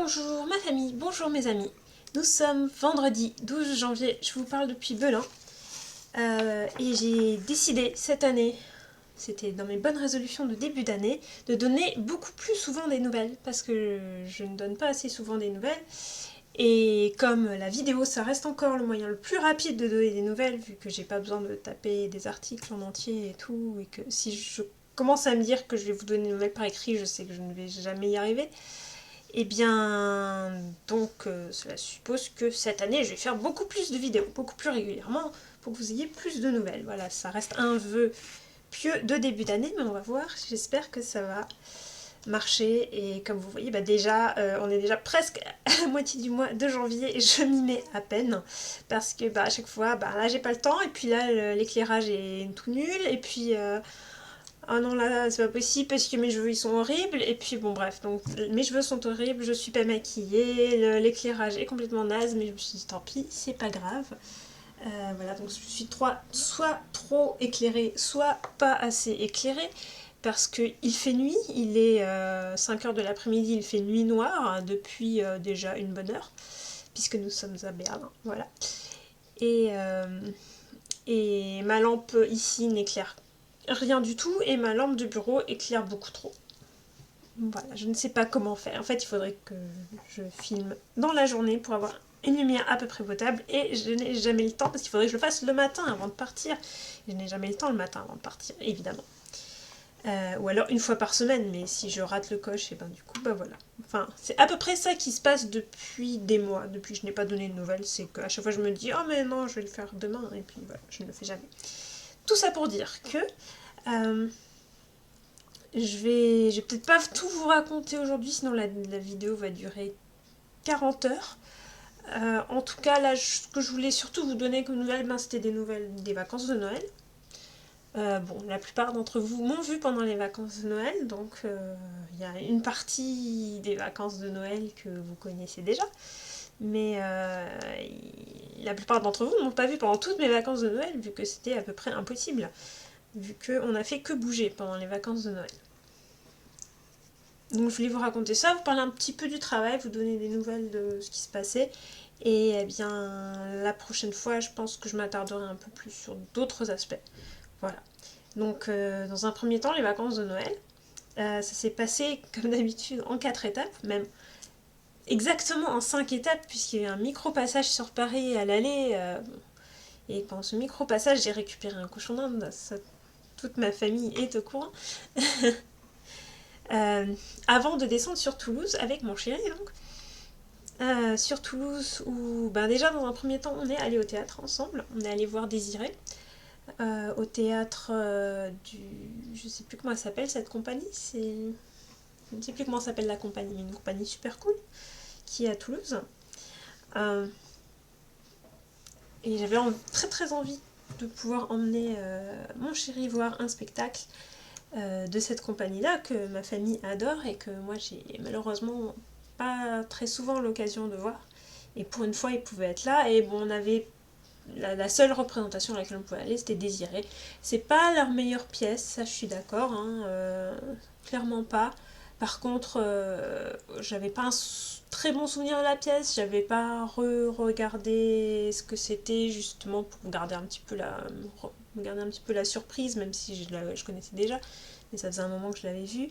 Bonjour ma famille, bonjour mes amis. Nous sommes vendredi 12 janvier, je vous parle depuis Belin. Et j'ai décidé cette année, c'était dans mes bonnes résolutions de début d'année, de donner beaucoup plus souvent des nouvelles. Parce que je ne donne pas assez souvent des nouvelles. Et comme la vidéo, ça reste encore le moyen le plus rapide de donner des nouvelles, vu que j'ai pas besoin de taper des articles en entier et tout, et que si je commence à me dire que je vais vous donner des nouvelles par écrit, je sais que je ne vais jamais y arriver. Et bien, donc cela suppose que cette année, je vais faire beaucoup plus de vidéos, beaucoup plus régulièrement, pour que vous ayez plus de nouvelles. Voilà, ça reste un vœu pieux de début d'année, mais on va voir, j'espère que ça va marcher. Et comme vous voyez, déjà, on est déjà presque à la moitié du mois de janvier, et je m'y mets à peine, parce que à chaque fois, là j'ai pas le temps, et puis là l'éclairage est tout nul, et puis... ah non là c'est pas possible parce que mes cheveux ils sont horribles, et puis bon bref, donc mes cheveux sont horribles, je suis pas maquillée, l'éclairage est complètement naze, mais je me suis dit tant pis, c'est pas grave. Voilà, donc je suis soit trop éclairée, soit pas assez éclairée, parce qu'il fait nuit, il est 5h de l'après-midi, il fait nuit noire depuis déjà une bonne heure, puisque nous sommes à Berlin, voilà. Et ma lampe ici n'éclaire rien du tout, et ma lampe de bureau éclaire beaucoup trop. Voilà, je ne sais pas comment faire. En fait, il faudrait que je filme dans la journée pour avoir une lumière à peu près potable, et je n'ai jamais le temps parce qu'il faudrait que je le fasse le matin avant de partir. Je n'ai jamais le temps le matin avant de partir, évidemment. Ou alors une fois par semaine, mais si je rate le coche, et du coup, voilà. Enfin, c'est à peu près ça qui se passe depuis des mois, depuis que je n'ai pas donné de nouvelles, c'est qu'à chaque fois je me dis « Oh mais non, je vais le faire demain », et puis voilà, je ne le fais jamais. Tout ça pour dire que je vais peut-être pas tout vous raconter aujourd'hui, sinon la vidéo va durer 40 heures. En tout cas, là, ce que je voulais surtout vous donner comme nouvelles, c'était des nouvelles des vacances de Noël. Bon, la plupart d'entre vous m'ont vu pendant les vacances de Noël, donc il y a une partie des vacances de Noël que vous connaissez déjà, mais la plupart d'entre vous ne m'ont pas vu pendant toutes mes vacances de Noël, vu que c'était à peu près impossible, vu qu'on a fait que bouger pendant les vacances de Noël. Donc je voulais vous raconter ça, vous parler un petit peu du travail, vous donner des nouvelles de ce qui se passait, et bien la prochaine fois je pense que je m'attarderai un peu plus sur d'autres aspects. Voilà. Donc dans un premier temps, les vacances de Noël, ça s'est passé comme d'habitude en 4 étapes, même exactement en 5 étapes, puisqu'il y a eu un micro-passage sur Paris à l'aller, et pendant ce micro-passage j'ai récupéré un cochon d'Inde, toute ma famille est au courant. Avant de descendre sur Toulouse avec mon chéri, donc. Sur Toulouse, où déjà dans un premier temps on est allé au théâtre ensemble, on est allé voir Désiré, au théâtre du... je sais plus comment elle s'appelle cette compagnie, je ne sais plus comment s'appelle la compagnie, mais une compagnie super cool qui est à Toulouse. Et j'avais très très envie de pouvoir emmener mon chéri voir un spectacle de cette compagnie-là que ma famille adore et que moi j'ai malheureusement pas très souvent l'occasion de voir. Et pour une fois, ils pouvaient être là. Et bon, on avait la seule représentation à laquelle on pouvait aller, c'était Désiré. C'est pas leur meilleure pièce, ça je suis d'accord, clairement pas. Par contre, j'avais pas un très bon souvenir de la pièce, j'avais pas regardé ce que c'était justement pour garder un petit peu la surprise, même si je connaissais déjà, mais ça faisait un moment que je l'avais vue.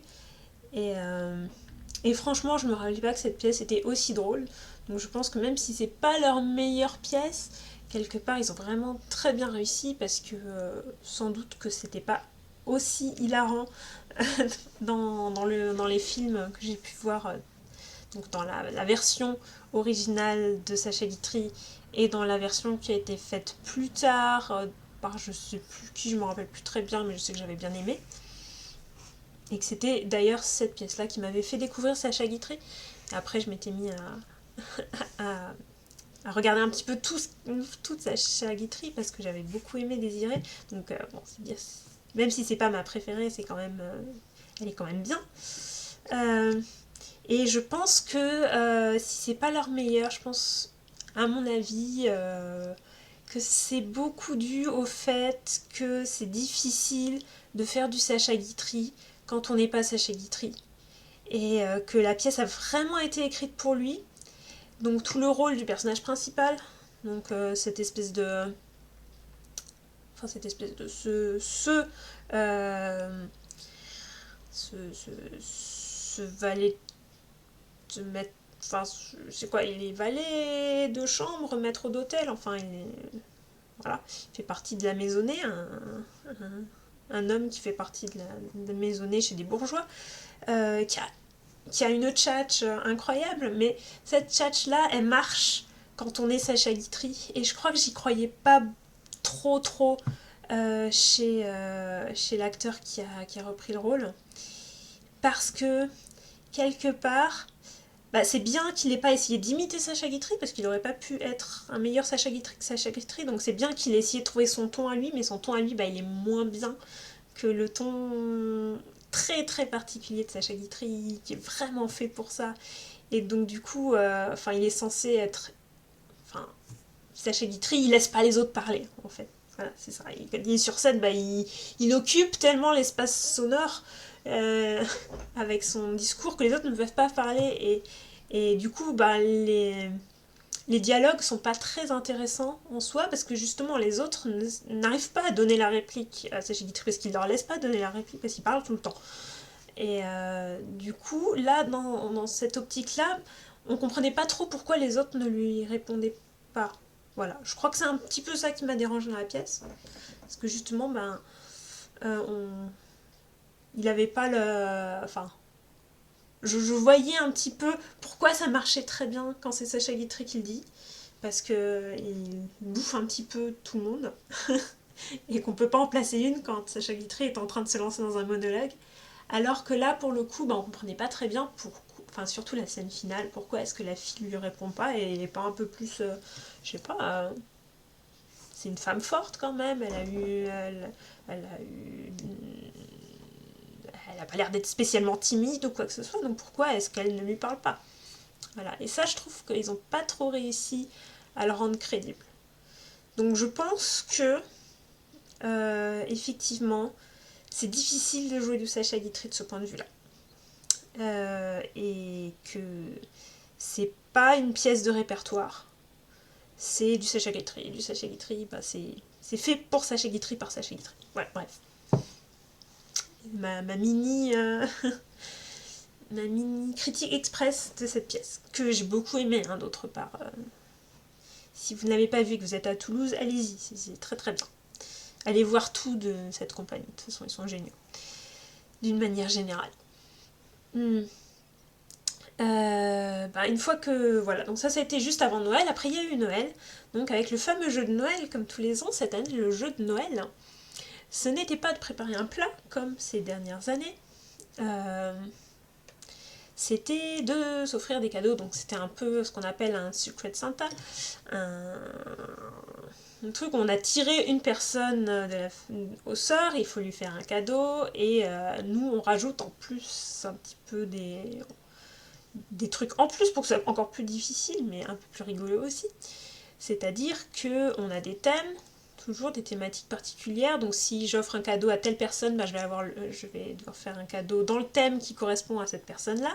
Et franchement, je me rappelais pas que cette pièce était aussi drôle. Donc je pense que même si c'est pas leur meilleure pièce, quelque part ils ont vraiment très bien réussi, parce que sans doute que c'était pas aussi hilarant dans les films que j'ai pu voir, donc dans la version originale de Sacha Guitry et dans la version qui a été faite plus tard par je sais plus qui, je me rappelle plus très bien, mais je sais que j'avais bien aimé. Et que c'était d'ailleurs cette pièce-là qui m'avait fait découvrir Sacha Guitry. Et après, je m'étais mis à regarder un petit peu toute Sacha Guitry, parce que j'avais beaucoup aimé Désiré. Donc, bon, c'est bien. Même si c'est pas ma préférée, c'est quand même, elle est quand même bien. Et je pense que si c'est pas leur meilleure, je pense, à mon avis, que c'est beaucoup dû au fait que c'est difficile de faire du Sacha Guitry quand on n'est pas Sacha Guitry. et que la pièce a vraiment été écrite pour lui. Donc tout le rôle du personnage principal, donc cette espèce de... Enfin cette espèce de... Ce valet de maître... Enfin, c'est quoi, il est valet de chambre, maître d'hôtel, enfin, voilà, il fait partie de la maisonnée, un homme qui fait partie de la maisonnée chez des bourgeois, qui a une tchatche incroyable, mais cette tchatche-là, elle marche quand on est Sacha Guitry, et je crois que j'y croyais pas trop chez l'acteur qui a repris le rôle, parce que, quelque part, bah, c'est bien qu'il n'ait pas essayé d'imiter Sacha Guitry, parce qu'il n'aurait pas pu être un meilleur Sacha Guitry que Sacha Guitry, donc c'est bien qu'il ait essayé de trouver son ton à lui, mais son ton à lui, bah, il est moins bien que le ton très très particulier de Sacha Guitry, qui est vraiment fait pour ça. Et donc du coup, il est censé être... Enfin, Sacha Guitry, il laisse pas les autres parler, en fait. Voilà, c'est ça. Il est sur scène, bah, il occupe tellement l'espace sonore avec son discours que les autres ne peuvent pas parler. Et du coup, bah, les dialogues sont pas très intéressants en soi parce que justement les autres n'arrivent pas à donner la réplique à Sacha Guitry parce qu'ils leur laissent pas donner la réplique parce qu'ils parlent tout le temps. Et du coup, là, dans cette optique-là, on comprenait pas trop pourquoi les autres ne lui répondaient pas. Voilà, je crois que c'est un petit peu ça qui m'a dérangé dans la pièce. Parce que justement, il avait pas le... Enfin, je voyais un petit peu pourquoi ça marchait très bien quand c'est Sacha Guitry qui le dit. Parce qu'il bouffe un petit peu tout le monde. Et qu'on peut pas en placer une quand Sacha Guitry est en train de se lancer dans un monologue. Alors que là, pour le coup, on comprenait pas très bien enfin surtout la scène finale, pourquoi est-ce que la fille lui répond pas et elle est pas un peu plus, je sais pas, c'est une femme forte quand même, elle a pas l'air d'être spécialement timide ou quoi que ce soit, donc pourquoi est-ce qu'elle ne lui parle pas? Voilà, et ça je trouve qu'ils ont pas trop réussi à le rendre crédible. Donc je pense que, effectivement, c'est difficile de jouer du Sacha Guitry de ce point de vue-là. Et que c'est pas une pièce de répertoire, c'est du Sacha Guitry. Du Sacha Guitry, c'est fait pour Sacha Guitry par Sacha Guitry. Ouais, bref. Ma mini ma mini critique express de cette pièce, que j'ai beaucoup aimé, hein, d'autre part. Si vous ne l'avez pas vu et que vous êtes à Toulouse, allez-y, c'est très très bien. Allez voir tout de cette compagnie, de toute façon ils sont géniaux. D'une manière générale. Une fois que... Voilà, donc ça a été juste avant Noël. Après il y a eu Noël, donc avec le fameux jeu de Noël, comme tous les ans, cette année le jeu de Noël, ce n'était pas de préparer un plat, comme ces dernières années, c'était de s'offrir des cadeaux, donc c'était un peu ce qu'on appelle un Secret Santa, un truc où on a tiré une personne au sort, il faut lui faire un cadeau, et nous on rajoute en plus un petit peu des trucs en plus pour que ce soit encore plus difficile, mais un peu plus rigolo aussi. C'est-à-dire qu'on a des thèmes, toujours des thématiques particulières, donc si j'offre un cadeau à telle personne, je vais devoir faire un cadeau dans le thème qui correspond à cette personne-là,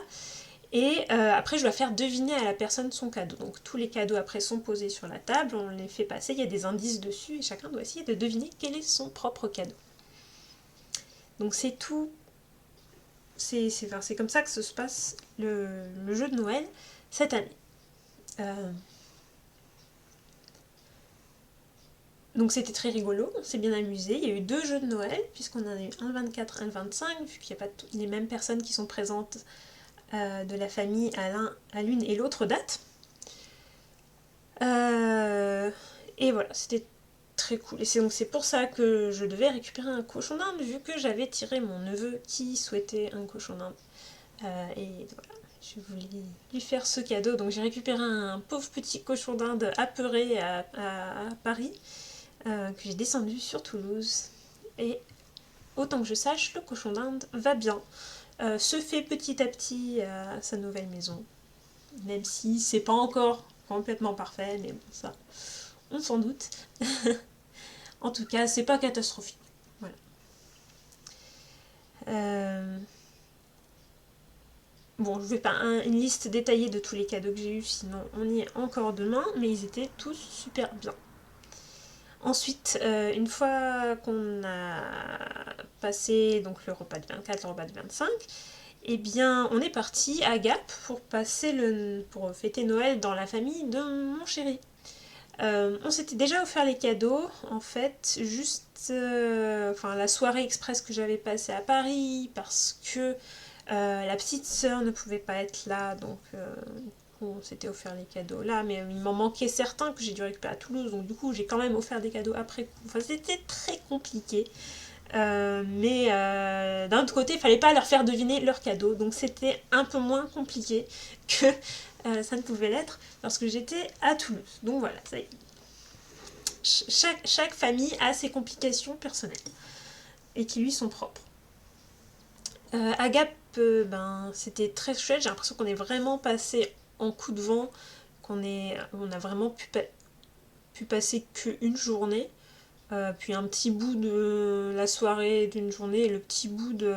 et après je dois faire deviner à la personne son cadeau. Donc tous les cadeaux après sont posés sur la table, on les fait passer, il y a des indices dessus, et chacun doit essayer de deviner quel est son propre cadeau. Donc c'est tout. C'est comme ça que se passe le jeu de Noël cette année. Donc c'était très rigolo, on s'est bien amusé. Il y a eu 2 jeux de Noël, puisqu'on en a eu un le 24, un le 25, vu qu'il n'y a pas les mêmes personnes qui sont présentes de la famille à l'une et l'autre date. Et voilà, c'était très cool. Et c'est pour ça que je devais récupérer un cochon d'Inde, vu que j'avais tiré mon neveu qui souhaitait un cochon d'Inde. Et voilà, je voulais lui faire ce cadeau. Donc j'ai récupéré un pauvre petit cochon d'Inde apeuré à Paris, que j'ai descendu sur Toulouse. Et autant que je sache, le cochon d'Inde va bien. Se fait petit à petit à sa nouvelle maison. Même si c'est pas encore complètement parfait, mais bon, ça, on s'en doute. En tout cas, c'est pas catastrophique. Voilà. Bon, je vais pas une liste détaillée de tous les cadeaux que j'ai eus, sinon on y est encore demain, mais ils étaient tous super bien. Ensuite, une fois qu'on a passé donc le repas du 24, le repas du 25, eh bien, on est parti à Gap pour fêter Noël dans la famille de mon chéri. On s'était déjà offert les cadeaux, en fait, juste la soirée express que j'avais passée à Paris, parce que la petite sœur ne pouvait pas être là, donc on s'était offert les cadeaux là, mais il m'en manquait certains que j'ai dû récupérer à Toulouse, donc du coup j'ai quand même offert des cadeaux après coup. Enfin, c'était très compliqué. Mais d'un autre côté, il fallait pas leur faire deviner leurs cadeaux, donc c'était un peu moins compliqué que ça ne pouvait l'être lorsque j'étais à Toulouse. Donc voilà, ça y est. Chaque famille a ses complications personnelles et qui lui sont propres. À Gap, c'était très chouette. J'ai l'impression qu'on est vraiment passé en coup de vent, on a vraiment pu passer qu'une journée. Puis un petit bout de la soirée d'une journée et le petit bout de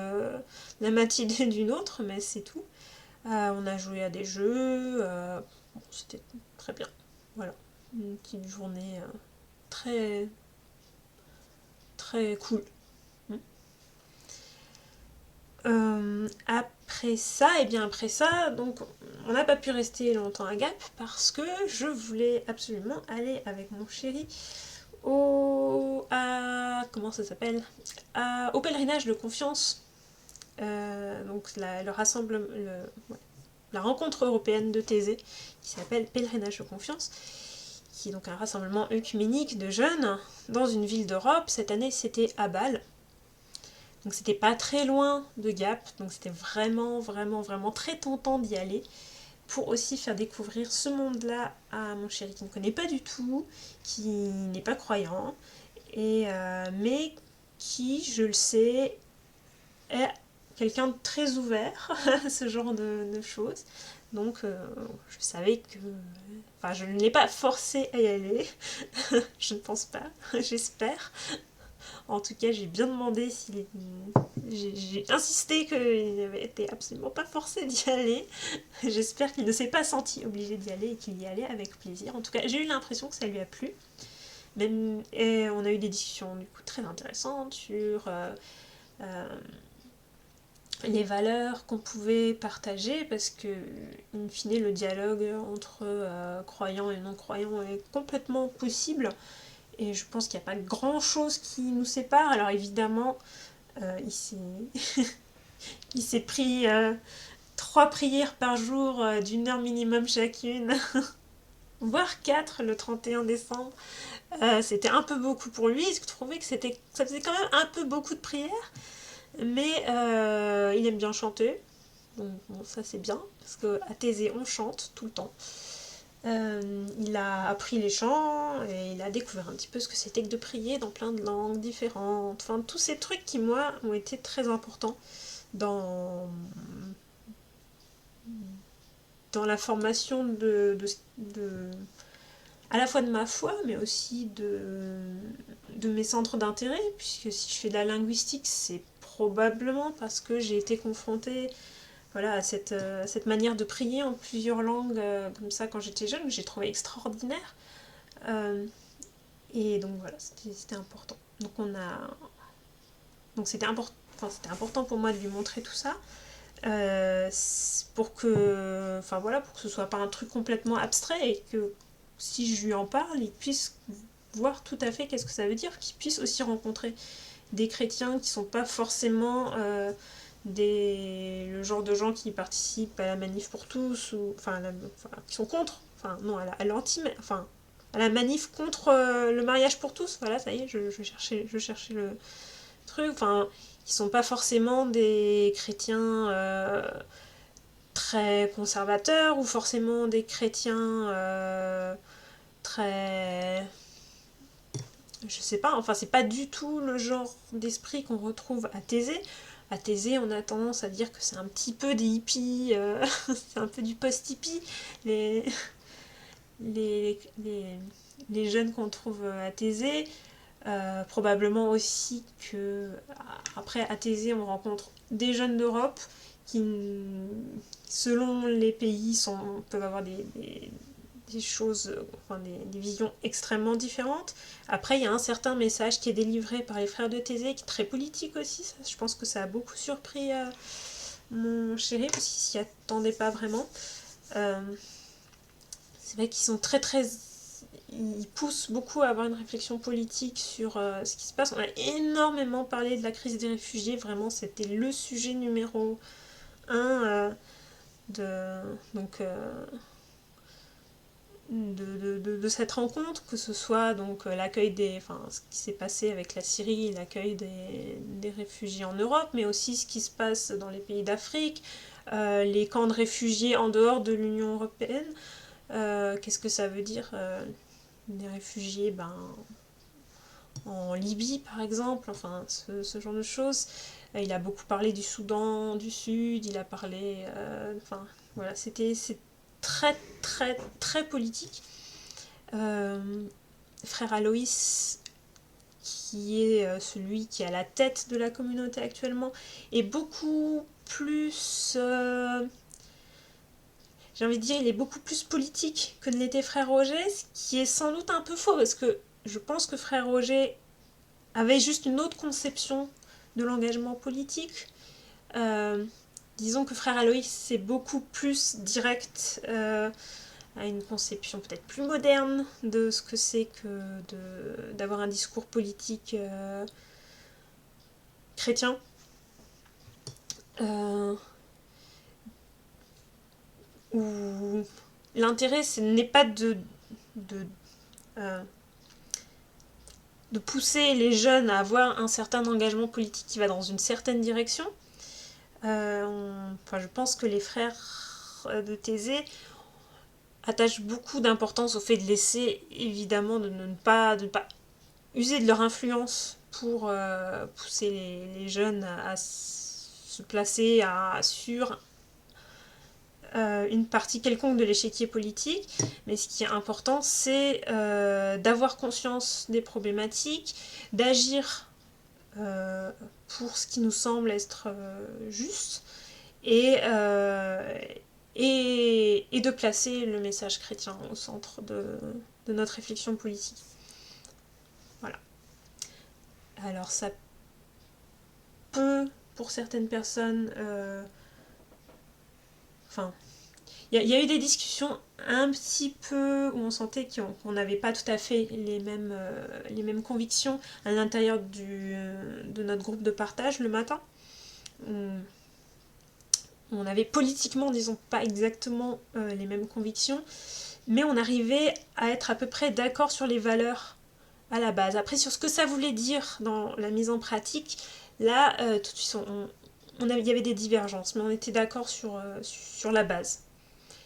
la matinée d'une autre, mais c'est tout. On a joué à des jeux, bon, c'était très bien. Voilà, une petite journée très très cool. Après ça, donc on n'a pas pu rester longtemps à Gap parce que je voulais absolument aller avec mon chéri comment ça s'appelle, au pèlerinage de confiance, donc la rencontre européenne de Thésée, qui s'appelle Pèlerinage de confiance, qui est donc un rassemblement œcuménique de jeunes dans une ville d'Europe. Cette année c'était à Bâle, donc c'était pas très loin de Gap, donc c'était vraiment vraiment vraiment très tentant d'y aller pour aussi faire découvrir ce monde-là à mon chéri qui ne connaît pas du tout, qui n'est pas croyant, mais qui, je le sais, est quelqu'un de très ouvert à ce genre de choses. Donc je savais que... Enfin, je ne l'ai pas forcé à y aller, je ne pense pas, j'espère. En tout cas, j'ai bien demandé s'il... J'ai insisté qu'il n'avait été absolument pas forcé d'y aller. J'espère qu'il ne s'est pas senti obligé d'y aller et qu'il y allait avec plaisir. En tout cas, j'ai eu l'impression que ça lui a plu. Et on a eu des discussions du coup très intéressantes sur les valeurs qu'on pouvait partager, parce que in fine le dialogue entre croyants et non croyants est complètement possible, et je pense qu'il n'y a pas grand chose qui nous sépare. Alors évidemment il s'est pris 3 prières par jour d'1 heure minimum chacune, voire 4 le 31 décembre. C'était un peu beaucoup pour lui, je trouvais que ça faisait quand même un peu beaucoup de prières, mais il aime bien chanter, donc bon, ça c'est bien, parce qu'à Thésée on chante tout le temps. Il a appris les chants et il a découvert un petit peu ce que c'était que de prier dans plein de langues différentes, enfin tous ces trucs qui moi ont été très importants dans la formation à la fois de ma foi, mais aussi de mes centres d'intérêt, puisque si je fais de la linguistique, c'est probablement parce que j'ai été confrontée, voilà, à cette manière de prier en plusieurs langues, comme ça quand j'étais jeune, que j'ai trouvé extraordinaire. Et donc voilà, c'était important. Donc c'était important pour moi de lui montrer tout ça. Pour que ce soit pas un truc complètement abstrait, et que si je lui en parle, il puisse voir tout à fait qu'est-ce que ça veut dire, qu'il puisse aussi rencontrer des chrétiens qui sont pas forcément le genre de gens qui participent à la manif pour tous, ou qui sont contre, à la manif contre le mariage pour tous. Voilà, ça y est, je cherchais le truc. Enfin, qui sont pas forcément des chrétiens très conservateurs, ou forcément des chrétiens très... Je sais pas, enfin c'est pas du tout le genre d'esprit qu'on retrouve à Thésée. À Thésée, on a tendance à dire que c'est un petit peu des hippies, c'est un peu du post-hippie, les, les, les, les jeunes qu'on trouve à Thésée. Probablement aussi que, après, à Thésée, on rencontre des jeunes d'Europe qui, selon les pays, peuvent avoir des choses, enfin des visions extrêmement différentes. Après, il y a un certain message qui est délivré par les frères de Thésée, qui est très politique aussi. Ça, je pense que ça a beaucoup surpris mon chéri, parce qu'il s'y attendait pas vraiment. C'est vrai qu'ils sont très... Ils poussent beaucoup à avoir une réflexion politique sur ce qui se passe. On a énormément parlé de la crise des réfugiés. Vraiment, c'était le sujet numéro 1 de cette rencontre, que ce soit donc l'accueil ce qui s'est passé avec la Syrie, l'accueil des réfugiés en Europe, mais aussi ce qui se passe dans les pays d'Afrique, les camps de réfugiés en dehors de l'Union européenne. Qu'est-ce que ça veut dire des réfugiés en Libye par exemple, enfin ce genre de choses. Il a beaucoup parlé du Soudan du Sud, il a parlé... voilà, c'est très politique. Frère Aloïs, qui est celui qui est à la tête de la communauté actuellement, est beaucoup plus... j'ai envie de dire, il est beaucoup plus politique que ne l'était Frère Roger, ce qui est sans doute un peu faux, parce que je pense que Frère Roger avait juste une autre conception de l'engagement politique. Disons que Frère Aloïs, c'est beaucoup plus direct, à une conception peut-être plus moderne de ce que c'est que d'avoir un discours politique chrétien. Où l'intérêt, ce n'est pas de pousser les jeunes à avoir un certain engagement politique qui va dans une certaine direction. Je pense que les frères de Thésée attachent beaucoup d'importance au fait de laisser, évidemment, de ne pas user de leur influence pour pousser les jeunes à se placer sur une partie quelconque de l'échiquier politique, mais ce qui est important, c'est d'avoir conscience des problématiques, d'agir pour ce qui nous semble être juste, et de placer le message chrétien au centre de notre réflexion politique. Voilà. Alors ça peut, pour certaines personnes, il y a eu des discussions un petit peu où on sentait qu'on n'avait pas tout à fait les mêmes convictions à l'intérieur de notre groupe de partage le matin. On avait politiquement, disons, pas exactement les mêmes convictions, mais on arrivait à être à peu près d'accord sur les valeurs à la base. Après, sur ce que ça voulait dire dans la mise en pratique, là, tout de suite, il y avait des divergences, mais on était d'accord sur la base.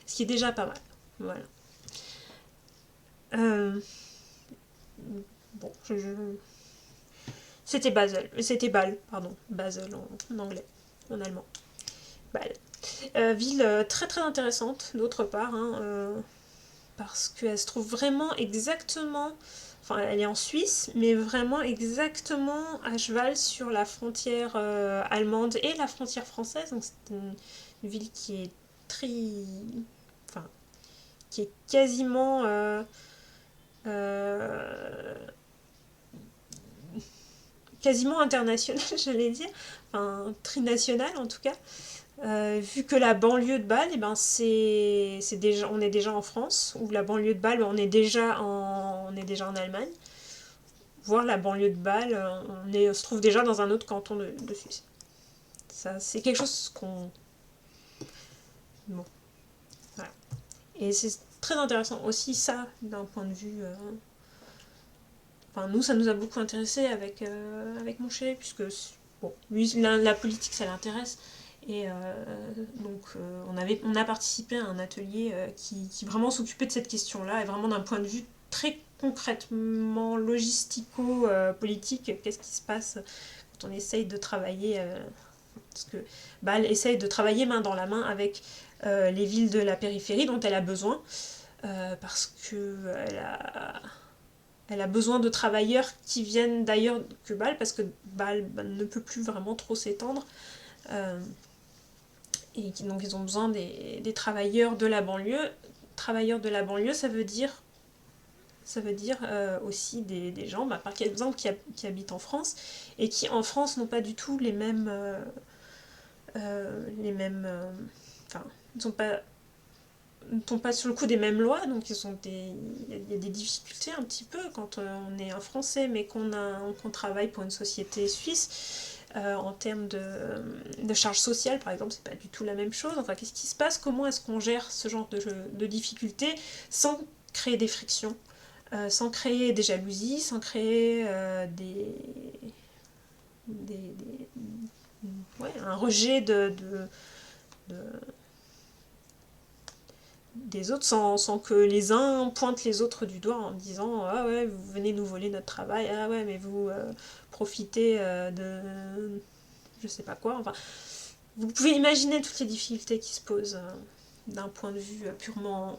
Ce qui est déjà pas mal. Voilà. Bon, c'était Basel. C'était Bâle, pardon. Basel en anglais, en allemand. Bâle. Ville très très intéressante, d'autre part, parce qu'elle se trouve vraiment exactement... Enfin, elle est en Suisse, mais vraiment exactement à cheval sur la frontière allemande et la frontière française. Donc c'est une ville qui est très... qui est quasiment quasiment international, j'allais dire, enfin trinational en tout cas. Vu que la banlieue de Bâle, on est déjà en France, ou la banlieue de Bâle, on est déjà en Allemagne. Voire la banlieue de Bâle, on se trouve déjà dans un autre canton de Suisse. Ça, c'est quelque chose qu'on... Bon. Voilà. Et c'est très intéressant aussi ça, d'un point de vue... nous, ça nous a beaucoup intéressé avec mon chéri, puisque, bon, lui, la politique, ça l'intéresse. Et on a participé à un atelier qui vraiment s'occupait de cette question-là, et vraiment d'un point de vue très concrètement logistico-politique, qu'est-ce qui se passe quand on essaye de travailler... parce que Bâle essaye de travailler main dans la main avec les villes de la périphérie dont elle a besoin, parce elle a besoin de travailleurs qui viennent d'ailleurs que Bâle, parce que Bâle ne peut plus vraiment trop s'étendre. Et donc ils ont besoin des travailleurs de la banlieue. Travailleurs de la banlieue, ça veut dire aussi des gens, par exemple, qui habitent en France et qui en France n'ont pas du tout les mêmes... enfin, ils ne sont pas sur le coup des mêmes lois, donc il y a des difficultés un petit peu quand on est un Français mais qu'on travaille pour une société suisse. En termes de charges sociales, par exemple, c'est pas du tout la même chose. Enfin, qu'est-ce qui se passe? Comment est-ce qu'on gère ce genre de difficultés sans créer des frictions, sans créer des jalousies, sans créer un rejet de- des autres sans que les uns pointent les autres du doigt en disant ah ouais, vous venez nous voler notre travail, ah ouais, mais vous profitez de je sais pas quoi. Enfin, vous pouvez imaginer toutes les difficultés qui se posent d'un point de vue purement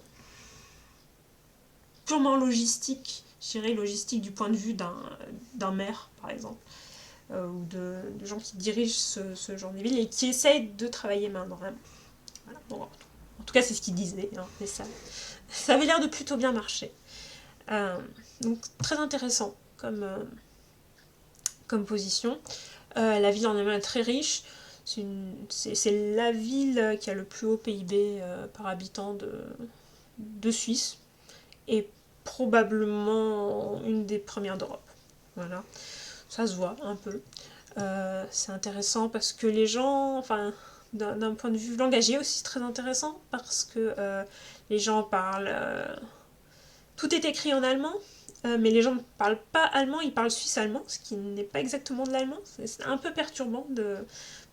logistique, je dirais logistique du point de vue d'un maire par exemple, ou de gens qui dirigent ce genre de ville et qui essayent de travailler main dans la main. Voilà. Bon, en tout cas, c'est ce qu'ils disaient, hein, mais ça avait l'air de plutôt bien marcher. Donc très intéressant comme position. La ville en elle-même est très riche. C'est la ville qui a le plus haut PIB par habitant de Suisse et probablement une des premières d'Europe. Voilà, ça se voit un peu. C'est intéressant parce que les gens, enfin, d'un point de vue langagier aussi, c'est très intéressant parce que les gens parlent. Tout est écrit en allemand, mais les gens ne parlent pas allemand, ils parlent suisse-allemand, ce qui n'est pas exactement de l'allemand. C'est un peu perturbant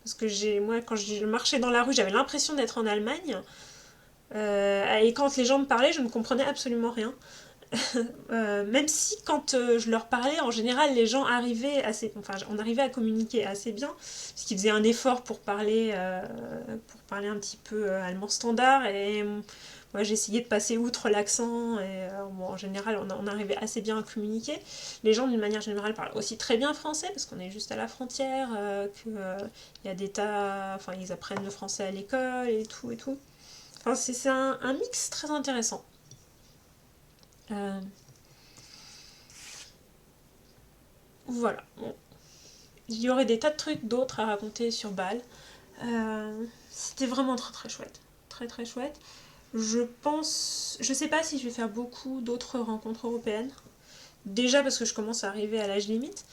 parce que moi, quand je marchais dans la rue, j'avais l'impression d'être en Allemagne. Et quand les gens me parlaient, je ne comprenais absolument rien. Même si quand je leur parlais, en général, les gens on arrivait à communiquer assez bien, parce qu'ils faisaient un effort pour parler un petit peu allemand standard, et moi j'essayais de passer outre l'accent, et bon, en général on arrivait assez bien à communiquer. Les gens d'une manière générale parlent aussi très bien français, parce qu'on est juste à la frontière, qu'il y a des tas, enfin ils apprennent le français à l'école et tout et tout. Enfin c'est un mix très intéressant. Euh, Voilà. Bon. Il y aurait des tas de trucs d'autres à raconter sur Bâle. C'était vraiment très très chouette. Très très chouette. Je sais pas si je vais faire beaucoup d'autres rencontres européennes. Déjà parce que je commence à arriver à l'âge limite.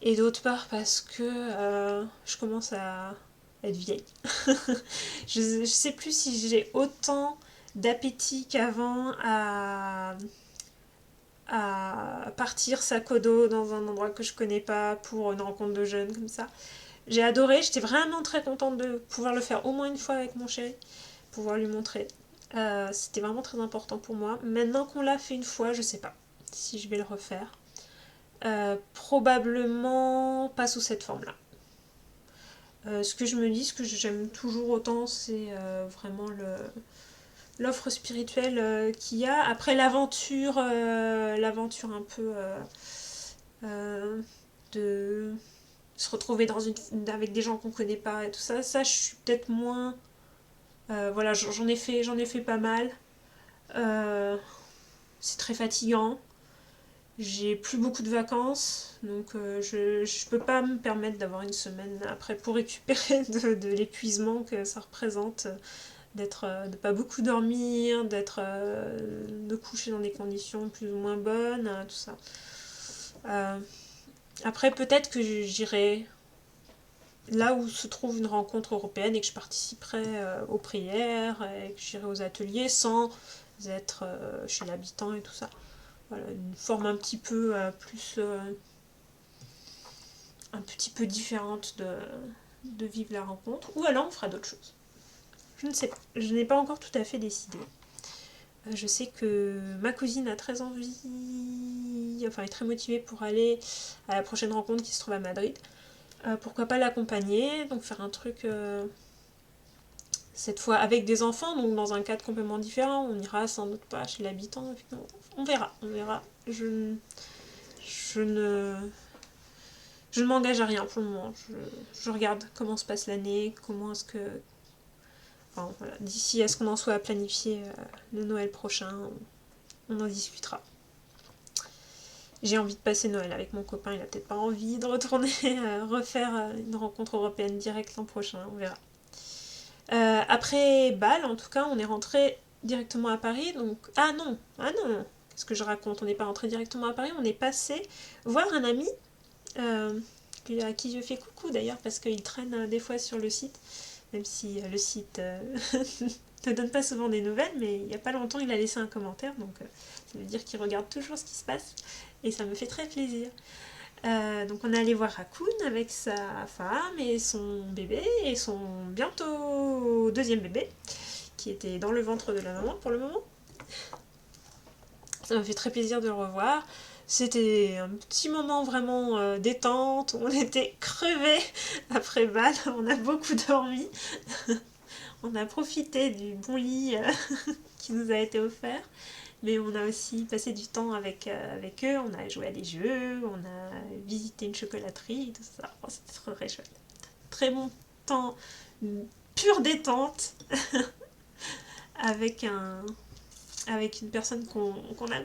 Et d'autre part parce que je commence à être vieille. Je sais plus si j'ai autant d'appétit qu'avant à partir sac au dos dans un endroit que je connais pas pour une rencontre de jeunes comme ça. J'ai adoré, j'étais vraiment très contente de pouvoir le faire au moins une fois avec mon chéri, pouvoir lui montrer. C'était vraiment très important pour moi. Maintenant qu'on l'a fait une fois, je sais pas si je vais le refaire. Probablement pas sous cette forme-là. Ce que je me dis, ce que j'aime toujours autant, c'est vraiment l'offre spirituelle qu'il y a. Après l'aventure un peu de se retrouver avec des gens qu'on connaît pas et tout ça, je suis peut-être moins. Voilà, j'en ai fait pas mal. C'est très fatigant. J'ai plus beaucoup de vacances, donc je peux pas me permettre d'avoir une semaine après pour récupérer de l'épuisement que ça représente, de pas beaucoup dormir, de coucher dans des conditions plus ou moins bonnes, tout ça. Euh, Après, peut-être que j'irai là où se trouve une rencontre européenne et que je participerai aux prières et que j'irai aux ateliers sans être chez l'habitant et tout ça. Voilà, une forme un petit peu différente de vivre la rencontre. Ou alors on fera d'autres choses. Je ne sais pas. Je n'ai pas encore tout à fait décidé. Je sais que ma cousine a très envie, enfin est très motivée pour aller à la prochaine rencontre qui se trouve à Madrid. Pourquoi pas l'accompagner, donc faire un truc cette fois avec des enfants, donc dans un cadre complètement différent. On ira sans doute pas chez l'habitant. On verra, on verra. Je ne, je ne m'engage à rien pour le moment. Je regarde comment se passe l'année, comment est-ce que Enfin, voilà, d'ici à ce qu'on en soit à planifier le Noël prochain, on en discutera. J'ai envie de passer Noël avec mon copain, il a peut-être pas envie de retourner refaire une rencontre européenne directe l'an prochain, on verra. Après Bâle, en tout cas, on est rentré directement à Paris, donc... Ah non, qu'est-ce que je raconte? On n'est pas rentré directement à Paris, on est passé voir un ami, à qui je fais coucou d'ailleurs, parce qu'il traîne des fois sur le site, même si le site ne donne pas souvent des nouvelles, mais il n'y a pas longtemps il a laissé un commentaire, donc ça veut dire qu'il regarde toujours ce qui se passe, et ça me fait très plaisir. Donc on est allé voir Raccoon avec sa femme et son bébé, et son bientôt deuxième bébé, qui était dans le ventre de la maman pour le moment. Ça m'a fait très plaisir de le revoir. C'était un petit moment vraiment détente, on était crevés après Bâle, on a beaucoup dormi. On a profité du bon lit qui nous a été offert, mais on a aussi passé du temps avec eux, on a joué à des jeux, on a visité une chocolaterie, tout ça. Oh, c'était très chouette. Très bon temps, pure détente, avec une personne qu'on a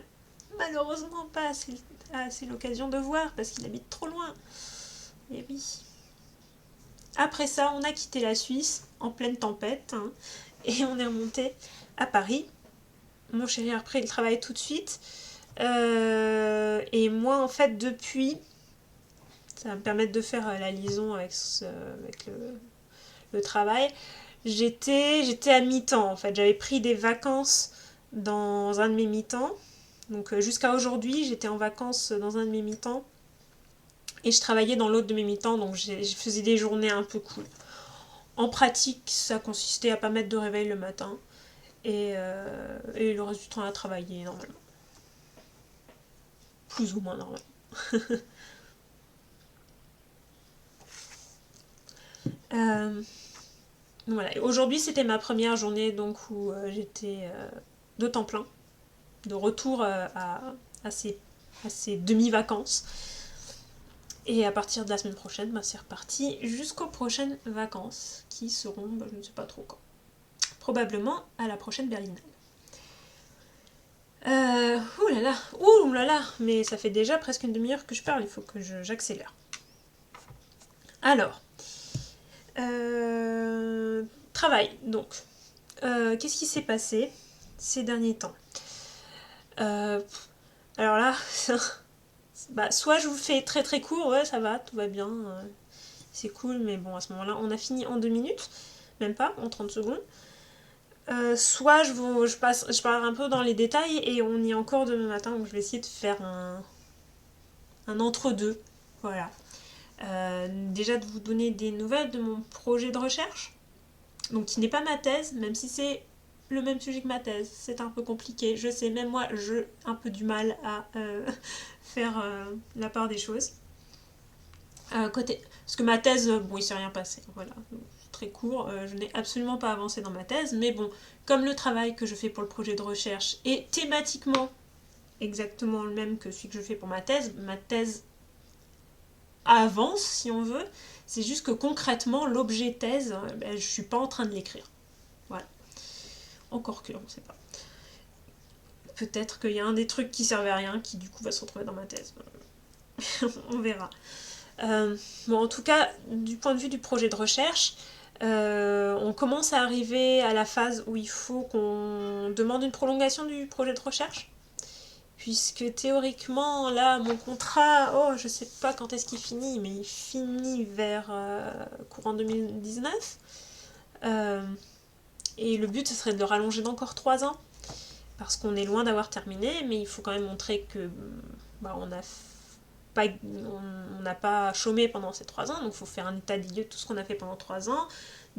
malheureusement pas assez l'occasion de voir parce qu'il habite trop loin. Et oui. Après ça, on a quitté la Suisse en pleine tempête, hein, et on est remonté à Paris. Mon chéri a repris le travail tout de suite. Et moi, en fait, depuis, ça va me permettre de faire la liaison avec le travail. J'étais à mi-temps, en fait. J'avais pris des vacances dans un de mes mi-temps. Donc jusqu'à aujourd'hui, j'étais en vacances dans un de mes mi-temps. Et je travaillais dans l'autre de mes mi-temps, donc je faisais des journées un peu cool. En pratique, ça consistait à pas mettre de réveil le matin. Et le reste du temps à travailler normalement. Plus ou moins normalement. Voilà. Aujourd'hui, c'était ma première journée donc où j'étais de temps plein, de retour à ces demi-vacances. Et à partir de la semaine prochaine, c'est reparti jusqu'aux prochaines vacances qui seront, je ne sais pas trop quand. Probablement à la prochaine Berlinale. Ouh là là, mais ça fait déjà presque une demi-heure que je parle, il faut que j'accélère. Alors, travail, donc. Qu'est-ce qui s'est passé ces derniers temps? Alors là, soit je vous fais très très court, ouais ça va, tout va bien, c'est cool, mais bon à ce moment-là on a fini en 2 minutes, même pas, en 30 secondes. Soit je pars un peu dans les détails et on y est encore demain matin, donc je vais essayer de faire un entre-deux, voilà. Déjà de vous donner des nouvelles de mon projet de recherche, donc qui n'est pas ma thèse, même si c'est le même sujet que ma thèse. C'est un peu compliqué, je sais, même moi j'ai un peu du mal à faire la part des choses. Parce que ma thèse, bon il s'est rien passé, voilà, très court, je n'ai absolument pas avancé dans ma thèse, mais bon, comme le travail que je fais pour le projet de recherche est thématiquement exactement le même que celui que je fais pour ma thèse avance si on veut, c'est juste que concrètement l'objet thèse, je suis pas en train de l'écrire. Voilà. Encore que, on sait pas. Peut-être qu'il y a un des trucs qui servait à rien qui du coup va se retrouver dans ma thèse. On verra. Bon, en tout cas, du point de vue du projet de recherche, on commence à arriver à la phase où il faut qu'on demande une prolongation du projet de recherche. Puisque théoriquement, là, mon contrat, je sais pas quand est-ce qu'il finit, mais il finit vers courant 2019. Et le but, ce serait de le rallonger d'encore 3 ans. Parce qu'on est loin d'avoir terminé, mais il faut quand même montrer que on n'a pas chômé pendant ces 3 ans, donc il faut faire un état des lieux de tout ce qu'on a fait pendant 3 ans,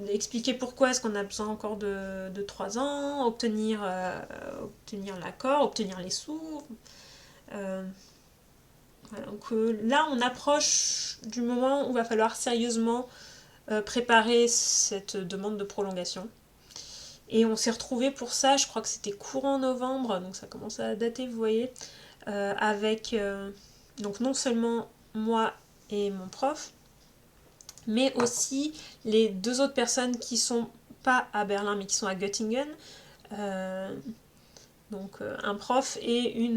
expliquer pourquoi est-ce qu'on a besoin encore de 3 ans, obtenir l'accord, obtenir les sous. Voilà, donc là, on approche du moment où il va falloir sérieusement préparer cette demande de prolongation. Et on s'est retrouvés pour ça, je crois que c'était courant novembre, donc ça commence à dater, vous voyez, avec donc non seulement moi et mon prof, mais aussi les 2 autres personnes qui sont pas à Berlin mais qui sont à Göttingen. Donc un prof et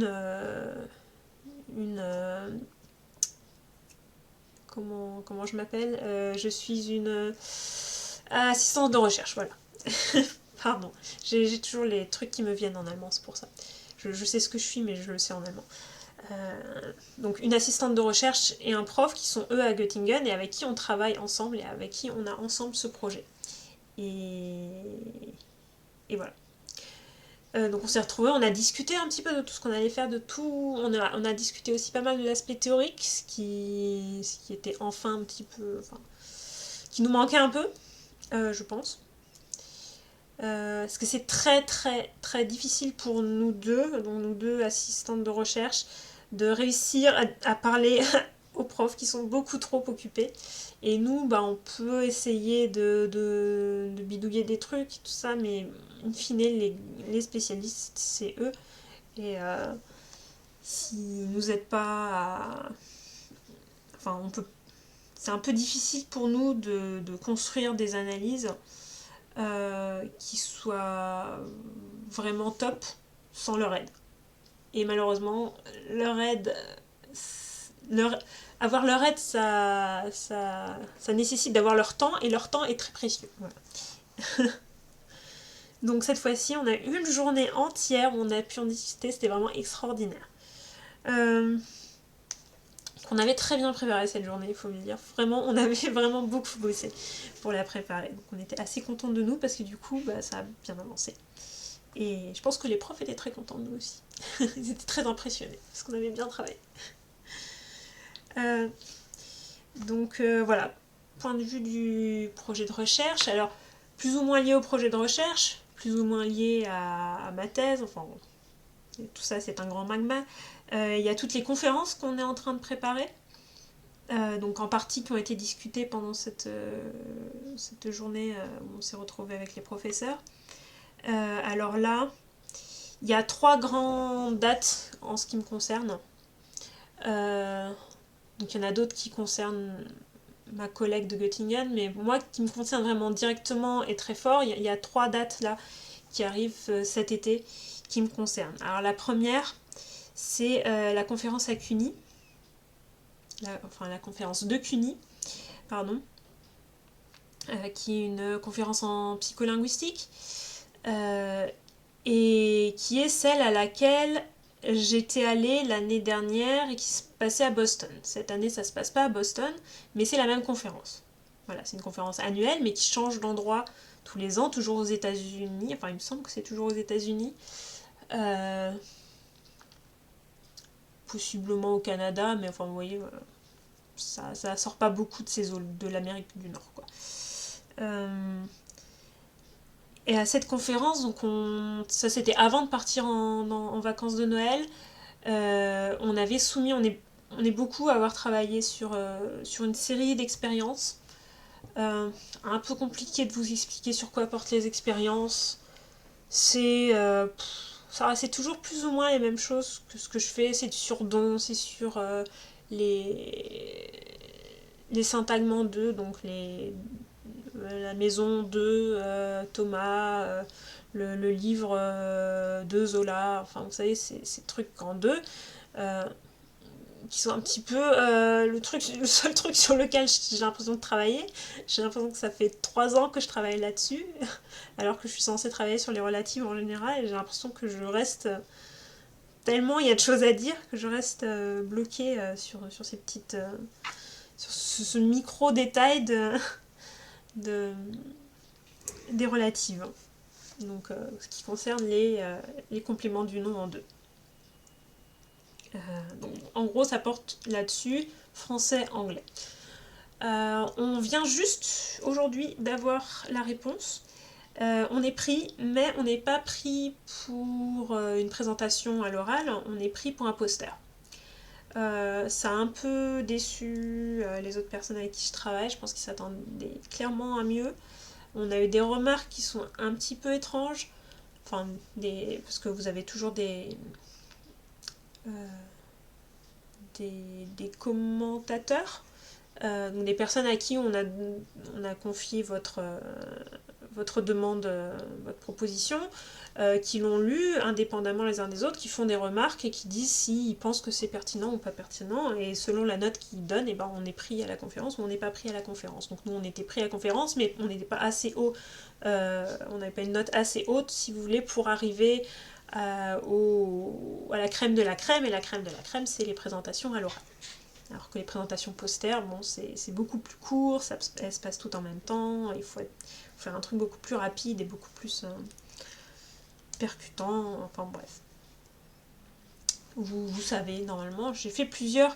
comment je m'appelle, je suis une assistante de recherche, voilà. Pardon, j'ai toujours les trucs qui me viennent en allemand, c'est pour ça. Je sais ce que je suis, mais je le sais en allemand. Donc une assistante de recherche et un prof qui sont eux à Göttingen et avec qui on travaille ensemble et avec qui on a ensemble ce projet. Et voilà. Donc on s'est retrouvés, on a discuté un petit peu de tout ce qu'on allait faire, de tout. On a discuté aussi pas mal de l'aspect théorique, ce qui était enfin un petit peu. Enfin, qui nous manquait un peu, je pense. Parce que c'est très très très difficile pour nous deux, donc nous deux assistantes de recherche, de réussir à parler aux profs qui sont beaucoup trop occupés. Et nous, bah, on peut essayer de bidouiller des trucs, tout ça, mais in fine, les spécialistes, c'est eux. Et s'ils nous aident pas à... Enfin, on peut... C'est un peu difficile pour nous de construire des analyses qui soient vraiment top sans leur aide. Et malheureusement, avoir leur aide, ça nécessite d'avoir leur temps, et leur temps est très précieux. Voilà. Donc cette fois-ci, on a eu une journée entière où on a pu en discuter, c'était vraiment extraordinaire. On avait très bien préparé cette journée, il faut me dire. Vraiment, on avait vraiment beaucoup bossé pour la préparer. Donc on était assez contents de nous parce que du coup, bah, ça a bien avancé. Et je pense que les profs étaient très contents de nous aussi. Ils étaient très impressionnés parce qu'on avait bien travaillé. Donc voilà, point de vue du projet de recherche. Alors, plus ou moins lié au projet de recherche, plus ou moins lié à ma thèse, enfin, tout ça c'est un grand magma. Il y a toutes les conférences qu'on est en train de préparer. Donc en partie qui ont été discutées pendant cette journée où on s'est retrouvé avec les professeurs. Alors là, il y a 3 grandes dates en ce qui me concerne. Donc il y en a d'autres qui concernent ma collègue de Göttingen, mais moi qui me concerne vraiment directement et très fort, il y a 3 dates là qui arrivent cet été qui me concernent. Alors la première, c'est la conférence à CUNY, la conférence de CUNY, pardon, qui est une conférence en psycholinguistique, et qui est celle à laquelle j'étais allée l'année dernière et qui se passait à Boston. Cette année, ça se passe pas à Boston, mais c'est la même conférence. Voilà, c'est une conférence annuelle, mais qui change d'endroit tous les ans, toujours aux États-Unis. Enfin, il me semble que c'est toujours aux États-Unis. Possiblement au Canada, mais enfin, vous voyez, ça sort pas beaucoup de ces zones de l'Amérique du Nord, quoi. Et à cette conférence, donc ça c'était avant de partir en vacances de Noël, on avait soumis, on est beaucoup à avoir travaillé sur une série d'expériences. Un peu compliqué de vous expliquer sur quoi portent les expériences. C'est toujours plus ou moins les mêmes choses que ce que je fais. C'est sur don, c'est sur les syntagments d'eux, donc la maison de Thomas, le livre de Zola, enfin vous savez, ces trucs en deux, qui sont un petit peu le seul truc sur lequel j'ai l'impression de travailler. J'ai l'impression que ça fait 3 ans que je travaille là-dessus, alors que je suis censée travailler sur les relatives en général, et j'ai l'impression que je reste tellement il y a de choses à dire que je reste bloquée sur ces petites sur ce micro détail des relatives. Donc ce qui concerne les compléments du nom en deux. Donc, en gros, ça porte là-dessus français-anglais. On vient juste aujourd'hui d'avoir la réponse. On est pris, mais on n'est pas pris pour une présentation à l'oral, on est pris pour un poster. Ça a un peu déçu les autres personnes avec qui je travaille, je pense qu'ils s'attendaient clairement à mieux. On a eu des remarques qui sont un petit peu étranges, enfin, parce que vous avez toujours des commentateurs, donc des personnes à qui on a confié votre votre demande, votre proposition, qui l'ont lu indépendamment les uns des autres, qui font des remarques et qui disent s'ils pensent que c'est pertinent ou pas pertinent, et selon la note qu'ils donnent, et ben on est pris à la conférence ou on n'est pas pris à la conférence. Donc nous on était pris à la conférence, mais on n'était pas assez haut, on n'avait pas une note assez haute, si vous voulez, pour arriver à la crème de la crème, et la crème de la crème, c'est les présentations à l'oral. Alors que les présentations posters, bon, c'est beaucoup plus court, elles se passent tout en même temps, il faut faire un truc beaucoup plus rapide et beaucoup plus percutant, enfin bref. Vous savez, normalement, j'ai fait plusieurs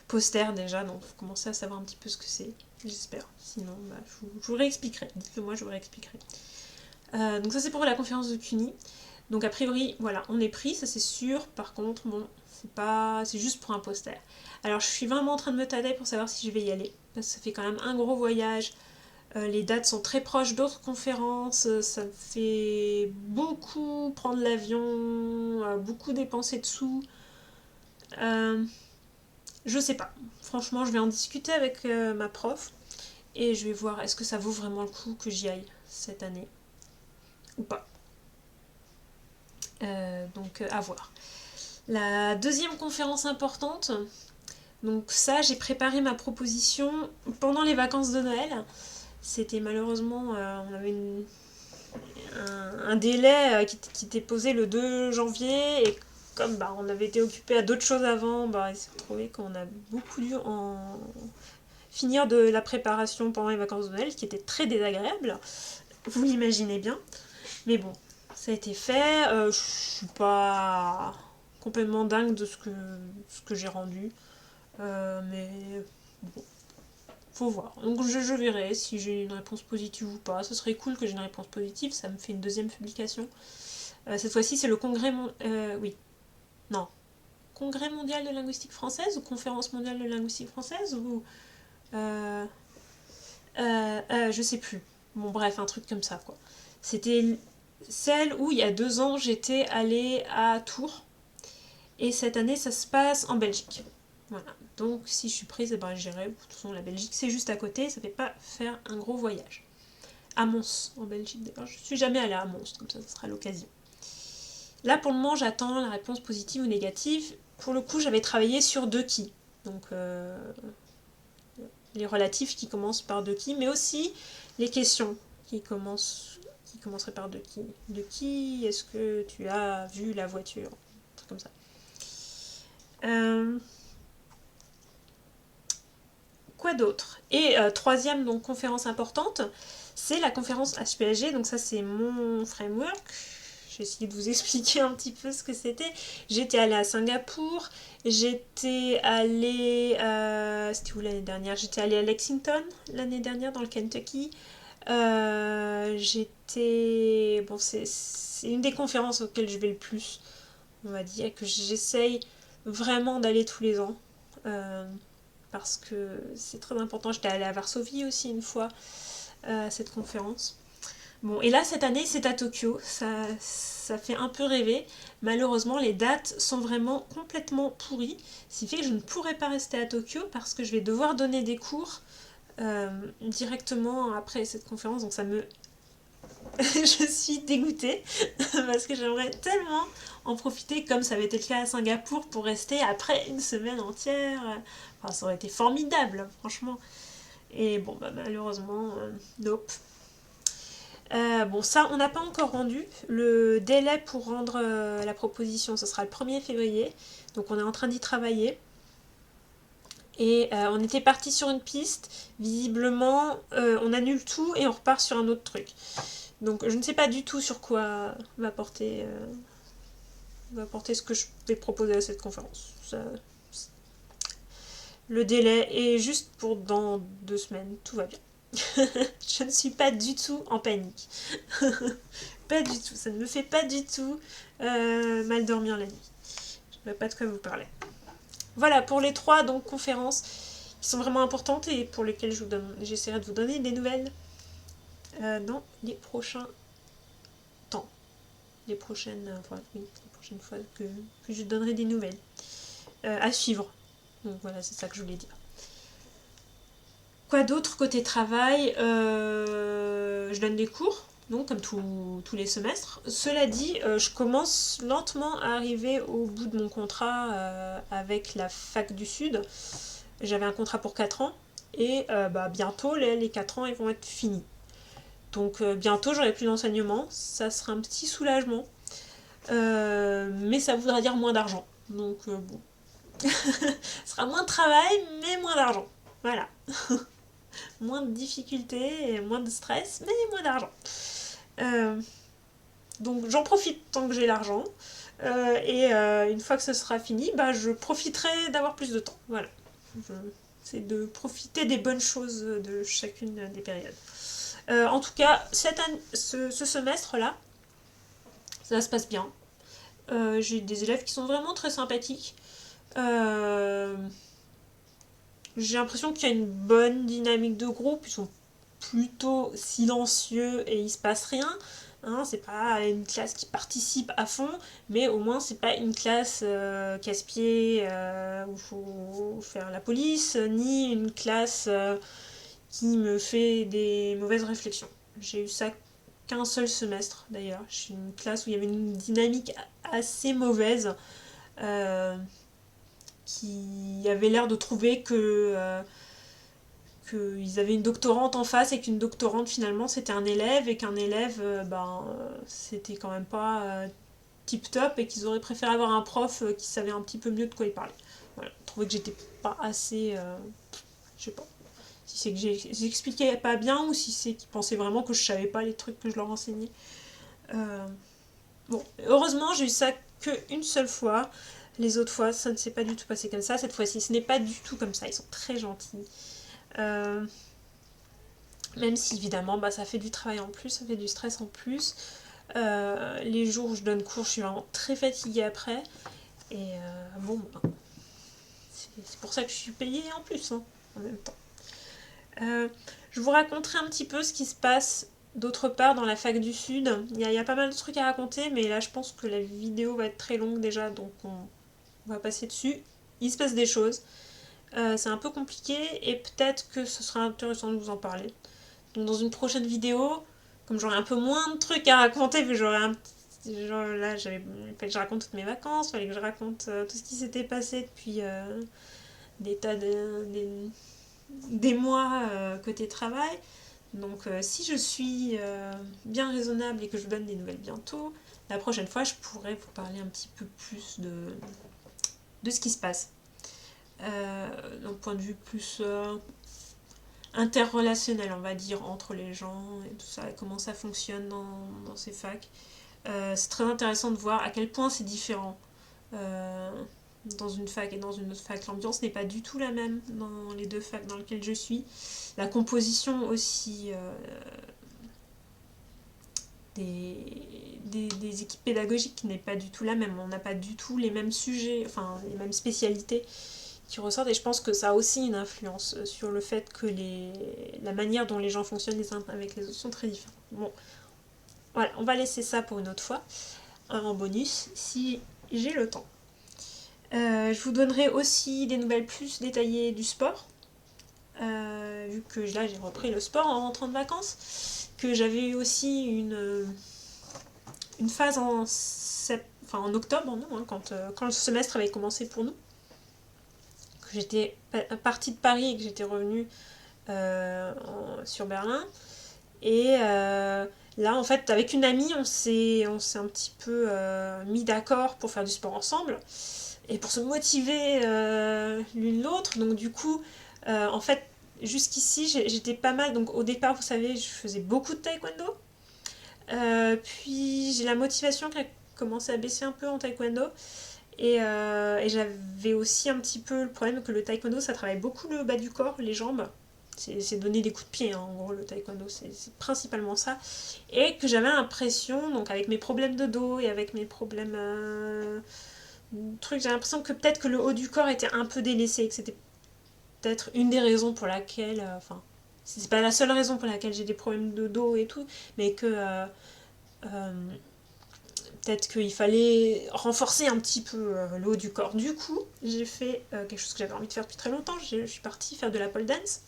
posters déjà, donc vous commencez à savoir un petit peu ce que c'est, j'espère. Sinon, bah, je vous réexpliquerai, dites-le moi, je vous réexpliquerai. Donc ça c'est pour la conférence de CUNY. Donc a priori, voilà, on est pris, ça c'est sûr. Par contre, bon, c'est juste pour un poster. Alors je suis vraiment en train de me tâter pour savoir si je vais y aller, parce que ça fait quand même un gros voyage. Les dates sont très proches d'autres conférences, ça me fait beaucoup prendre l'avion, beaucoup dépenser de sous. Je sais pas. Franchement, je vais en discuter avec ma prof et je vais voir est-ce que ça vaut vraiment le coup que j'y aille cette année ou pas. Donc à voir. La deuxième conférence importante, donc ça j'ai préparé ma proposition pendant les vacances de Noël. C'était malheureusement, on avait un délai qui était posé le 2 janvier et comme bah, on avait été occupé à d'autres choses avant, bah, il s'est trouvé qu'on a beaucoup dû finir de la préparation pendant les vacances de Noël, ce qui était très désagréable, vous l'imaginez bien. Mais bon, ça a été fait, je suis pas complètement dingue de ce que j'ai rendu, mais bon, faut voir. Donc je verrai si j'ai une réponse positive ou pas. Ce serait cool que j'ai une réponse positive, ça me fait une deuxième publication. Cette fois-ci, c'est le congrès... Congrès mondial de linguistique française ou conférence mondiale de linguistique française ou... je sais plus. Bon bref, un truc comme ça quoi. C'était celle où il y a 2 ans j'étais allée à Tours. Et cette année ça se passe en Belgique. Voilà. Donc si je suis prise, eh ben, j'irai. De toute façon la Belgique c'est juste à côté, ça fait pas faire un gros voyage. À Mons en Belgique d'ailleurs. Je suis jamais allée à Mons, comme ça sera l'occasion. Là pour le moment j'attends la réponse positive ou négative. Pour le coup j'avais travaillé sur 2 qui. Donc les relatifs qui commencent par 2 qui, mais aussi les questions qui commenceraient par 2 qui. De qui est-ce que tu as vu la voiture? Un truc comme ça. Quoi d'autre? Et troisième donc conférence importante, c'est la conférence HPLG. Donc ça c'est mon framework. J'ai essayé de vous expliquer un petit peu ce que c'était. J'étais allée à Singapour, j'étais allée... c'était où l'année dernière? J'étais allée à Lexington l'année dernière dans le Kentucky. J'étais... Bon, c'est une des conférences auxquelles je vais le plus, on va dire, que j'essaye vraiment d'aller tous les ans. Parce que c'est très important. J'étais allée à Varsovie aussi une fois à cette conférence. Bon, et là, cette année, c'est à Tokyo. Ça fait un peu rêver. Malheureusement, les dates sont vraiment complètement pourries. Ce qui fait que je ne pourrai pas rester à Tokyo parce que je vais devoir donner des cours directement après cette conférence. Donc ça me... je suis dégoûtée parce que j'aimerais tellement en profiter comme ça avait été le cas à Singapour pour rester après une semaine entière. Enfin, ça aurait été formidable, franchement. Et bon, bah, malheureusement, nope. Bon, ça, on n'a pas encore rendu. Le délai pour rendre la proposition, ce sera le 1er février. Donc, on est en train d'y travailler. Et on était parti sur une piste. Visiblement, on annule tout et on repart sur un autre truc. Donc, je ne sais pas du tout sur quoi va porter ce que je vais proposer à cette conférence. Le délai est juste pour dans 2 semaines. Tout va bien. Je ne suis pas du tout en panique. Pas du tout. Ça ne me fait pas du tout mal dormir la nuit. Je ne sais pas de quoi vous parler. Voilà pour les 3 donc, conférences qui sont vraiment importantes et pour lesquelles j'essaierai de vous donner des nouvelles dans les prochains temps. Les prochaines fois que je donnerai des nouvelles. À suivre. Donc voilà, c'est ça que je voulais dire. Quoi d'autre côté travail? Je donne des cours donc comme tous les semestres. Cela dit, je commence lentement à arriver au bout de mon contrat avec la fac du Sud. J'avais un contrat pour 4 ans, et bientôt les 4 ans ils vont être finis. Donc bientôt j'aurai plus d'enseignement, ça sera un petit soulagement. Mais ça voudra dire moins d'argent. Donc bon. Ce sera moins de travail, mais moins d'argent. Voilà. Moins de difficultés, et moins de stress, mais moins d'argent. Donc j'en profite tant que j'ai l'argent. Et une fois que ce sera fini, je profiterai d'avoir plus de temps. Voilà. C'est de profiter des bonnes choses de chacune des périodes. En tout cas, ce semestre-là, ça se passe bien. J'ai des élèves qui sont vraiment très sympathiques. J'ai l'impression qu'il y a une bonne dynamique de groupe. Ils sont plutôt silencieux et il se passe rien. Hein, c'est pas une classe qui participe à fond, mais au moins c'est pas une classe casse-pied où il faut faire la police, ni une classe qui me fait des mauvaises réflexions. J'ai eu ça qu'un seul semestre d'ailleurs. J'ai une classe où il y avait une dynamique assez mauvaise qui avait l'air de trouver qu'ils avaient une doctorante en face et qu'une doctorante finalement c'était un élève et qu'un élève c'était quand même pas tip top et qu'ils auraient préféré avoir un prof qui savait un petit peu mieux de quoi il parlait. Voilà, je trouvais que j'étais pas assez je sais pas si c'est que j'expliquais pas bien ou si c'est qu'ils pensaient vraiment que je savais pas les trucs que je leur enseignais. Bon, heureusement j'ai eu ça qu'une seule fois. Les autres fois ça ne s'est pas du tout passé comme ça. Cette fois-ci ce n'est pas du tout comme ça, ils sont très gentils. Même si évidemment ça fait du travail en plus, ça fait du stress en plus. Les jours où je donne cours, je suis vraiment très fatiguée après. Et c'est pour ça que je suis payée en plus, hein, en même temps. Je vous raconterai un petit peu ce qui se passe d'autre part dans la fac du Sud. Il y a pas mal de trucs à raconter, mais là je pense que la vidéo va être très longue déjà, donc on va passer dessus. Il se passe des choses. C'est un peu compliqué et peut-être que ce sera intéressant de vous en parler. Donc dans une prochaine vidéo, comme j'aurai un peu moins de trucs à raconter, vu que j'aurai un petit... Genre là, il fallait que je raconte toutes mes vacances, il fallait que je raconte tout ce qui s'était passé depuis des mois côté travail. Donc si je suis bien raisonnable et que je vous donne des nouvelles bientôt, la prochaine fois je pourrais vous parler un petit peu plus de ce qui se passe. D'un point de vue plus interrelationnel, on va dire, entre les gens et tout ça, et comment ça fonctionne dans ces facs. C'est très intéressant de voir à quel point c'est différent dans une fac et dans une autre fac. L'ambiance n'est pas du tout la même dans les deux facs dans lesquelles je suis. La composition aussi des équipes pédagogiques n'est pas du tout la même. On n'a pas du tout les mêmes sujets, enfin les mêmes spécialités qui ressortent, et je pense que ça a aussi une influence sur le fait que la manière dont les gens fonctionnent les uns avec les autres sont très différents. Bon, voilà, on va laisser ça pour une autre fois, en bonus, si j'ai le temps. Je vous donnerai aussi des nouvelles plus détaillées du sport, vu que là j'ai repris le sport en rentrant de vacances, que j'avais eu aussi une phase en octobre, non, hein, quand le semestre avait commencé pour nous, que j'étais partie de Paris et que j'étais revenue sur Berlin. Et là, en fait, avec une amie, on s'est un petit peu mis d'accord pour faire du sport ensemble et pour se motiver l'une l'autre. Donc du coup, en fait, jusqu'ici, j'étais pas mal. Donc au départ, vous savez, je faisais beaucoup de taekwondo. Puis j'ai la motivation qui a commencé à baisser un peu en taekwondo. Et j'avais aussi un petit peu le problème que le taekwondo, ça travaille beaucoup le bas du corps, les jambes. C'est donner des coups de pied, hein, en gros, le taekwondo, c'est principalement ça. Et que j'avais l'impression, donc avec mes problèmes de dos et avec mes problèmes j'ai l'impression que peut-être que le haut du corps était un peu délaissé, que c'était peut-être une des raisons pour laquelle, c'est pas la seule raison pour laquelle j'ai des problèmes de dos et tout, mais que peut-être qu'il fallait renforcer un petit peu le haut du corps. Du coup, j'ai fait quelque chose que j'avais envie de faire depuis très longtemps. Je suis partie faire de la pole dance.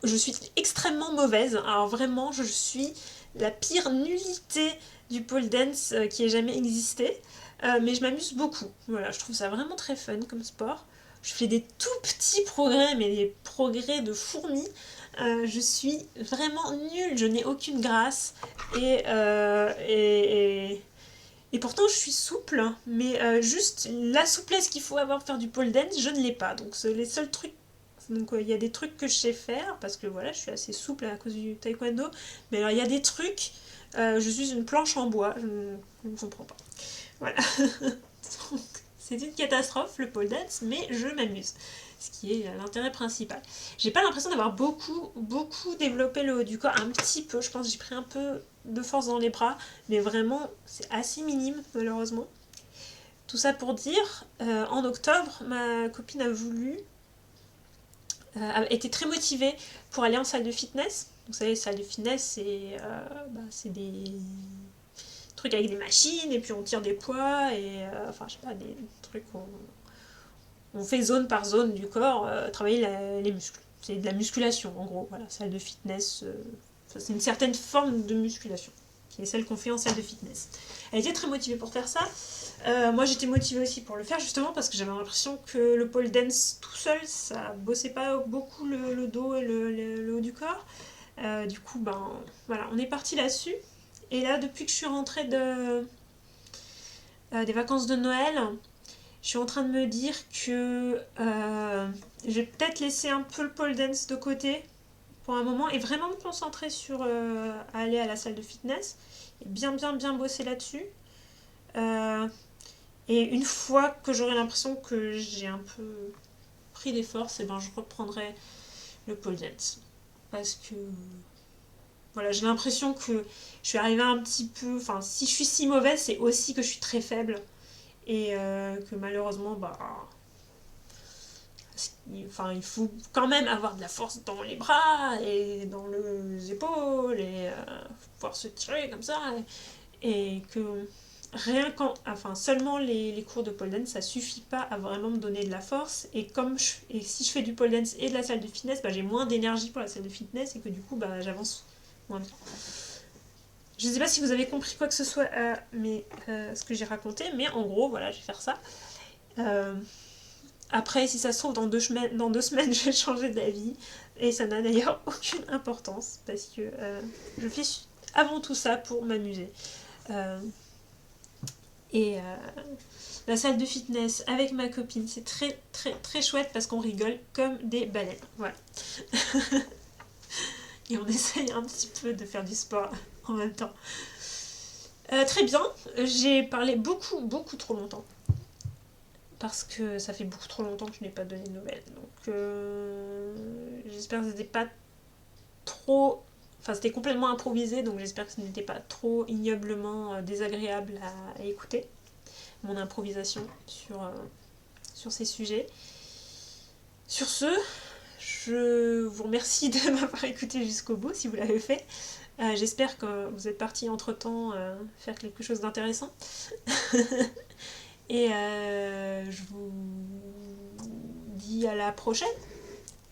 je suis extrêmement mauvaise. Alors vraiment, je suis la pire nullité du pole dance qui ait jamais existé. Mais je m'amuse beaucoup. Voilà, je trouve ça vraiment très fun comme sport. Je fais des tout petits progrès, mais des progrès de fourmi. Je suis vraiment nulle, je n'ai aucune grâce. Et pourtant je suis souple, mais juste la souplesse qu'il faut avoir pour faire du pole dance, je ne l'ai pas. Donc c'est les seuls trucs. Donc il y a des trucs que je sais faire, parce que voilà, je suis assez souple à cause du taekwondo. Mais alors il y a des trucs, je suis une planche en bois, je ne comprends pas. Voilà. C'est une catastrophe le pole dance, mais je m'amuse. Ce qui est l'intérêt principal. J'ai pas l'impression d'avoir beaucoup développé le haut du corps, un petit peu, je pense que j'ai pris un peu de force dans les bras, mais vraiment c'est assez minime malheureusement. Tout ça pour dire, en octobre, ma copine a voulu, était très motivée pour aller en salle de fitness. Vous savez, salle de fitness, c'est des trucs avec des machines, et puis on tire des poids, et enfin, je sais pas, des trucs où on fait zone par zone du corps, travailler les muscles. C'est de la musculation, en gros. Voilà, salle de fitness, c'est une certaine forme de musculation, qui est celle qu'on fait en salle de fitness. Elle était très motivée pour faire ça. Moi, j'étais motivée aussi pour le faire, justement, parce que j'avais l'impression que le pole dance tout seul, ça bossait pas beaucoup le dos et le haut du corps. Du coup, ben, voilà, on est parti là-dessus. Et là, depuis que je suis rentrée des vacances de Noël, je suis en train de me dire que je vais peut-être laisser un peu le pole dance de côté pour un moment et vraiment me concentrer sur aller à la salle de fitness et bien bosser là-dessus. Et une fois que j'aurai l'impression que j'ai un peu pris des forces, et ben je reprendrai le pole dance. Parce que voilà, j'ai l'impression que je suis arrivée un petit peu... Enfin, si je suis si mauvaise, c'est aussi que je suis très faible. Et que malheureusement, bah... Enfin, il faut quand même avoir de la force dans les bras et dans les épaules et pouvoir se tirer comme ça. Et que rien qu'en... Enfin, seulement les cours de pole dance, ça suffit pas à vraiment me donner de la force. Et et si je fais du pole dance et de la salle de fitness, bah, j'ai moins d'énergie pour la salle de fitness et que du coup, bah, j'avance moins bien. Je ne sais pas si vous avez compris quoi que ce soit à ce que j'ai raconté, mais en gros, voilà, je vais faire ça. Après, si ça se trouve, dans 2 semaines, je vais changer d'avis. Et ça n'a d'ailleurs aucune importance, parce que je fais avant tout ça pour m'amuser. Et la salle de fitness avec ma copine, c'est très chouette, parce qu'on rigole comme des baleines. Voilà. Et on essaye un petit peu de faire du sport en même temps. Très bien, j'ai parlé beaucoup trop longtemps. Parce que ça fait beaucoup trop longtemps que je n'ai pas donné de nouvelles. Donc j'espère que c'était pas trop... Enfin, c'était complètement improvisé, donc j'espère que ce n'était pas trop ignoblement désagréable à écouter, mon improvisation sur ces sujets. Sur ce, je vous remercie de m'avoir écouté jusqu'au bout, si vous l'avez fait. J'espère que vous êtes partis entre-temps faire quelque chose d'intéressant. Et je vous dis à la prochaine.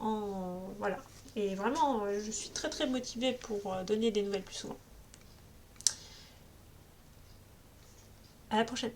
Voilà. Et vraiment, je suis très motivée pour donner des nouvelles plus souvent. À la prochaine.